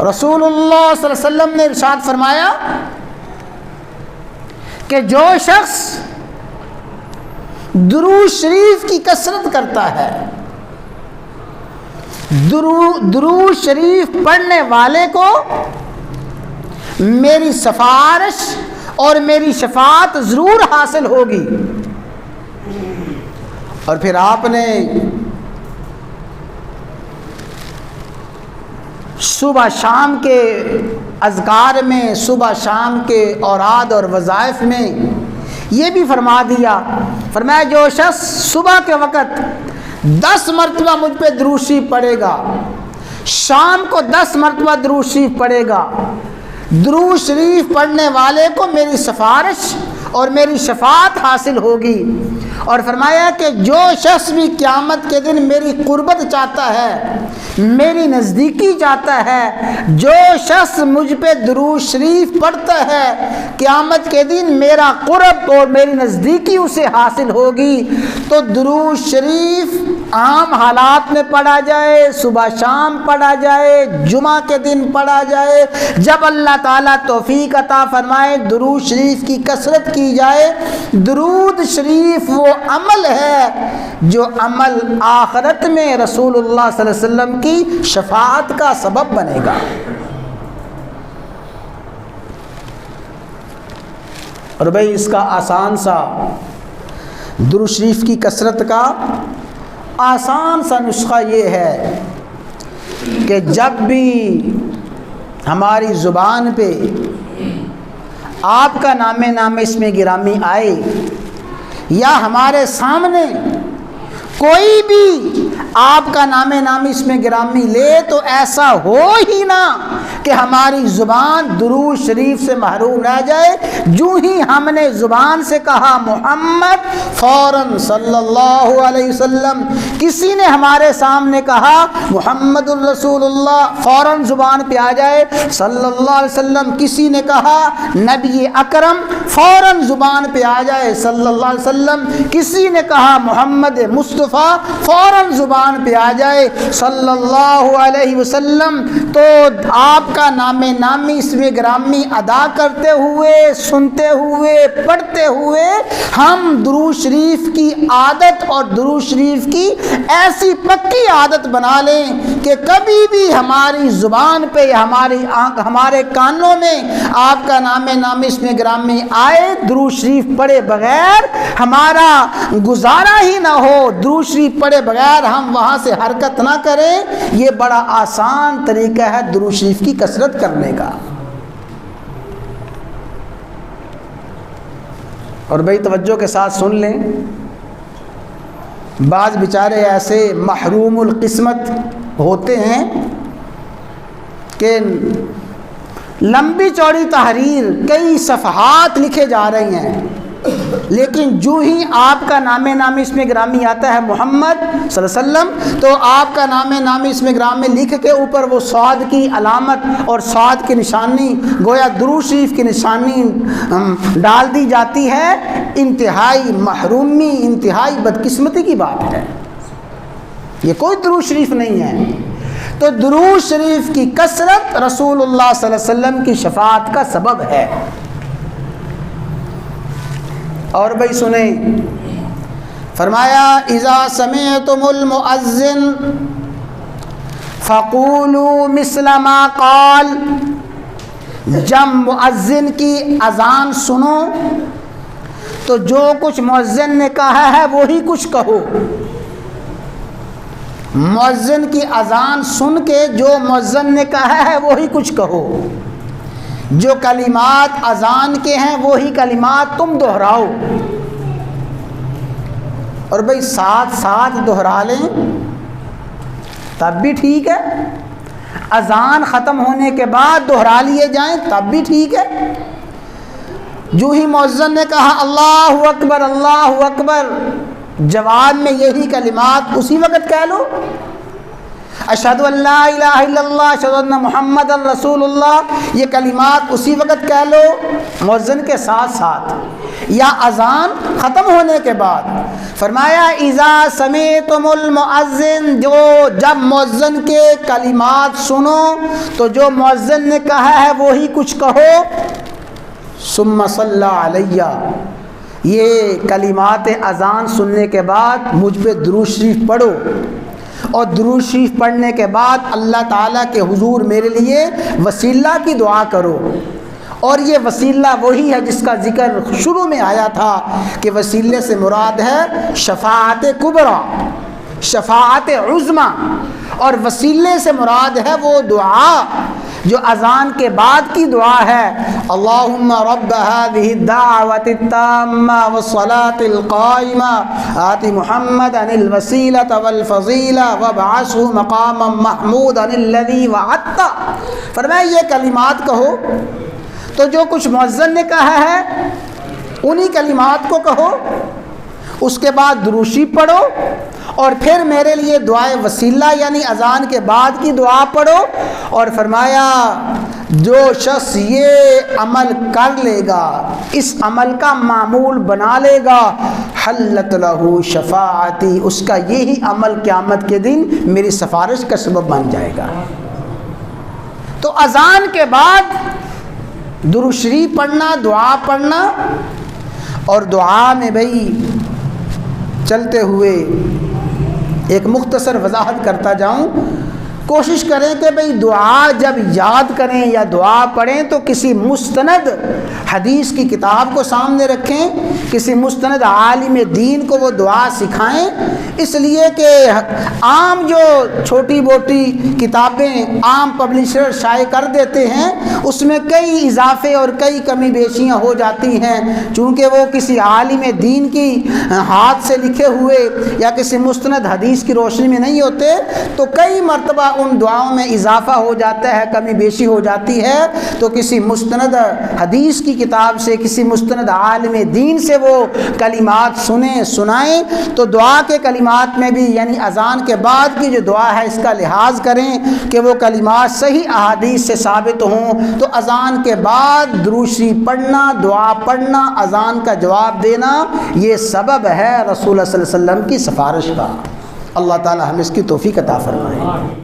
رسول اللہ صلی اللہ علیہ وسلم نے ارشاد فرمایا کہ جو شخص درود شریف کی کثرت کرتا ہے، درود شریف پڑھنے والے کو میری سفارش اور میری شفاعت ضرور حاصل ہوگی۔ اور پھر آپ نے صبح شام کے اذکار میں، صبح شام کے اوراد اور وظائف میں یہ بھی فرما دیا، فرمایا جو شخص صبح کے وقت 10 مرتبہ مجھ پہ درود شریف پڑھے گا، شام کو 10 مرتبہ درود شریف پڑھے گا، درود شریف پڑھنے والے کو میری سفارش اور میری شفاعت حاصل ہوگی۔ اور فرمایا کہ جو شخص بھی قیامت کے دن میری قربت چاہتا ہے، میری نزدیکی چاہتا ہے، جو شخص مجھ پہ درود شریف پڑھتا ہے، قیامت کے دن میرا قرب اور میری نزدیکی اسے حاصل ہوگی۔ تو درود شریف عام حالات میں پڑھا جائے، صبح شام پڑھا جائے، جمعہ کے دن پڑھا جائے، جب اللہ تعالیٰ توفیق عطا فرمائے درود شریف کی کثرت کی جائے۔ درود شریف وہ عمل ہے جو عمل آخرت میں رسول اللہ صلی اللہ علیہ وسلم کی شفاعت کا سبب بنے گا۔ اور بھئی اس کا آسان سا درود شریف کی کثرت کا آسان سا نسخہ یہ ہے کہ جب بھی ہماری زبان پہ آپ کا نام اسم گرامی آئے یا ہمارے سامنے کوئی بھی آپ کا نام اسم گرامی لے تو ایسا ہو ہی نہ کہ ہماری زبان درود شریف سے محروم رہ جائے۔ جو ہی ہم نے زبان سے کہا محمد، فوراً صلی اللہ علیہ وسلم، کسی نے ہمارے سامنے کہا محمد الرسول اللہ، فوراً زبان پہ آ جائے صلی اللہ علیہ وسلم، کسی نے کہا نبی اکرم، فوراً زبان پہ آ جائے صلی اللہ علیہ وسلم، کسی نے کہا محمد مصطفیٰ، فوراً زبان پہ آ جائے صلی اللہ علیہ وسلم۔ تو آپ کا نامی اسم گرامی ادا کرتے ہوئے، سنتے ہوئے، پڑھتے ہوئے ہم درود شریف کی عادت اور درود شریف کی ایسی پکی عادت بنا لیں کہ کبھی بھی ہماری زبان پہ یا ہمارے کانوں میں آپ کا نام اسم گرامی آئے، درود شریف پڑھے بغیر ہمارا گزارا ہی نہ ہو، درود شریف پڑھے بغیر ہم وہاں سے حرکت نہ کریں۔ یہ بڑا آسان طریقہ ہے درود شریف کی کثرت کرنے کا۔ اور بھائی توجہ کے ساتھ سن لیں، بعض بیچارے ایسے محروم القسمت ہوتے ہیں کہ لمبی چوڑی تحریر کئی صفحات لکھے جا رہے ہیں، لیکن جو ہی آپ کا نام اسم گرامی آتا ہے محمد صلی اللہ علیہ وسلم تو آپ کا نام اسم گرامی لکھ کے اوپر وہ صاد کی علامت اور صاد کی نشانی گویا درود شریف کی نشانی ڈال دی جاتی ہے۔ انتہائی محرومی، انتہائی بدقسمتی کی بات ہے، یہ کوئی درود شریف نہیں ہے۔ تو درود شریف کی کثرت رسول اللہ صلی اللہ علیہ وسلم کی شفاعت کا سبب ہے۔ اور بھائی سنیں، فرمایا اذا سمعتم المؤذن فقولوا مثل ما قال، جب مؤذن کی اذان سنو تو جو کچھ مؤذن نے کہا ہے وہی کچھ کہو۔ مؤذن کی اذان سن کے جو مؤذن نے کہا ہے وہی کچھ کہو، جو کلمات اذان کے ہیں وہی کلمات تم دہراؤ۔ اور بھئی ساتھ ساتھ دہرا لیں تب بھی ٹھیک ہے، اذان ختم ہونے کے بعد دہرا لیے جائیں تب بھی ٹھیک ہے۔ جو ہی مؤذن نے کہا اللہ اکبر اللہ اکبر، جواب میں یہی کلمات اسی وقت کہہ لو، اشہد ان لا الہ الا اللہ اشہد ان محمد رسول اللہ، یہ کلمات اسی وقت کہہ لو مؤذن کے ساتھ ساتھ، یا اذان ختم ہونے کے بعد۔ فرمایا اذا سمعتم المؤذن، جب مؤذن کے کلمات سنو تو جو مؤذن نے کہا ہے وہی کچھ کہو، ثم صلی علیہ، یہ کلمات اذان سننے کے بعد مجھ پہ درود شریف پڑھو، اور درود شریف پڑھنے کے بعد اللہ تعالیٰ کے حضور میرے لیے وسیلہ کی دعا کرو۔ اور یہ وسیلہ وہی ہے جس کا ذکر شروع میں آیا تھا کہ وسیلے سے مراد ہے شفاعت کبریٰ، شفاعت عظمیٰ، اور وسیلے سے مراد ہے وہ دعا جو اذان کے بعد کی دعا ہے، اللہم رب هذه الدعوة التامة والصلاة القائمة آت محمدا الوسیلة والفضیلة وابعثه مقاما محمودا الذی وعدتہ۔ فرمایا یہ کلمات کہو، تو جو کچھ مؤذن نے کہا ہے انہی کلمات کو کہو، اس کے بعد درود شریف پڑھو، اور پھر میرے لیے دعائے وسیلہ یعنی اذان کے بعد کی دعا پڑھو۔ اور فرمایا جو شخص یہ عمل کر لے گا، اس عمل کا معمول بنا لے گا، حلت لہ شفاعتی، اس کا یہی عمل قیامت کے دن میری سفارش کا سبب بن جائے گا۔ تو اذان کے بعد درود شریف پڑھنا، دعا پڑھنا، اور دعا میں بھائی چلتے ہوئے ایک مختصر وضاحت کرتا جاؤں، کوشش کریں کہ بھئی دعا جب یاد کریں یا دعا پڑھیں تو کسی مستند حدیث کی کتاب کو سامنے رکھیں، کسی مستند عالم دین کو وہ دعا سکھائیں، اس لیے کہ عام جو چھوٹی موٹی کتابیں عام پبلشر شائع کر دیتے ہیں اس میں کئی اضافے اور کئی کمی بیشیاں ہو جاتی ہیں، چونکہ وہ کسی عالم دین کی ہاتھ سے لکھے ہوئے یا کسی مستند حدیث کی روشنی میں نہیں ہوتے، تو کئی مرتبہ ان دعاؤں میں اضافہ ہو جاتا ہے، کمی بیشی ہو جاتی ہے۔ تو کسی مستند حدیث کی کتاب سے، کسی مستند عالم دین سے وہ کلمات سنائیں، تو دعا کے کلمات میں بھی یعنی اذان کے بعد کی جو دعا ہے اس کا لحاظ کریں کہ وہ کلمات صحیح احادیث سے ثابت ہوں۔ تو اذان کے بعد درود شریف پڑھنا، دعا پڑھنا، اذان کا جواب دینا، یہ سبب ہے رسول اللہ صلی اللہ علیہ وسلم کی سفارش کا۔ اللہ تعالی ہمیں اس کی توفیق عطا فرمائے۔